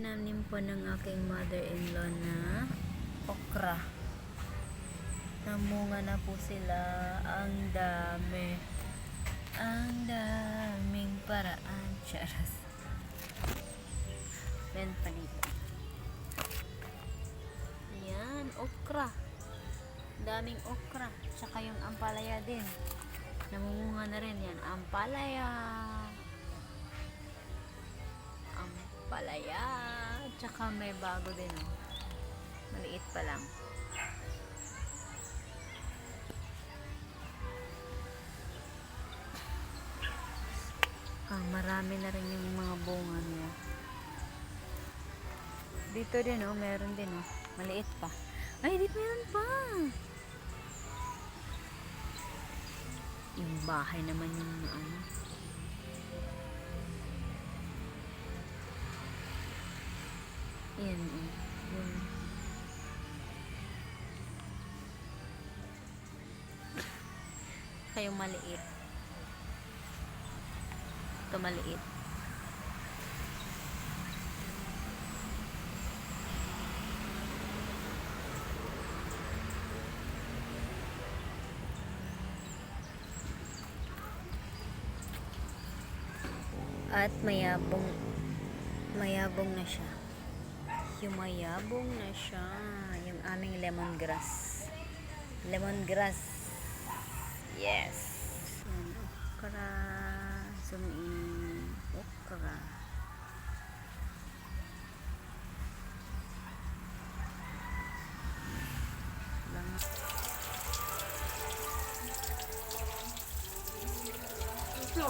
Tinanim po ng aking mother-in-law na okra. Namunga na po sila. Ang dami. Ang daming paraan. Charas. Then pa dito. Yan, okra. Daming okra. Tsaka yung ampalaya din. Namunga na rin yan. Ampalaya. Ampalaya. Tsaka may bago din. Oh. Maliit pa lang. Marami na rin yung mga bunga niya. Dito din oh, meron din oh. Maliit pa. Ay, dito meron pa. Yung bahay naman yung ano. Yan oh. Yun. Kayong maliit. Ito maliit. At mayabong na siya. Yumayabong na siya. Yung aming lemongrass. Lemongrass. Yes. Yan, okra. Zoom in. Okra. Ito.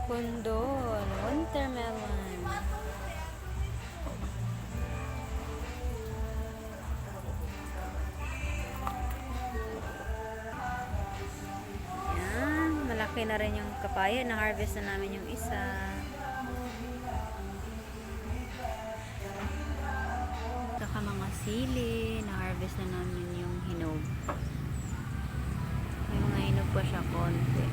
Kondon, watermelon. Yan, malaki na rin yung kapaya. Na-harvest na namin yung isa. Saka mga sili, na-harvest na namin yung hinog. May mga hinog pa siya konti.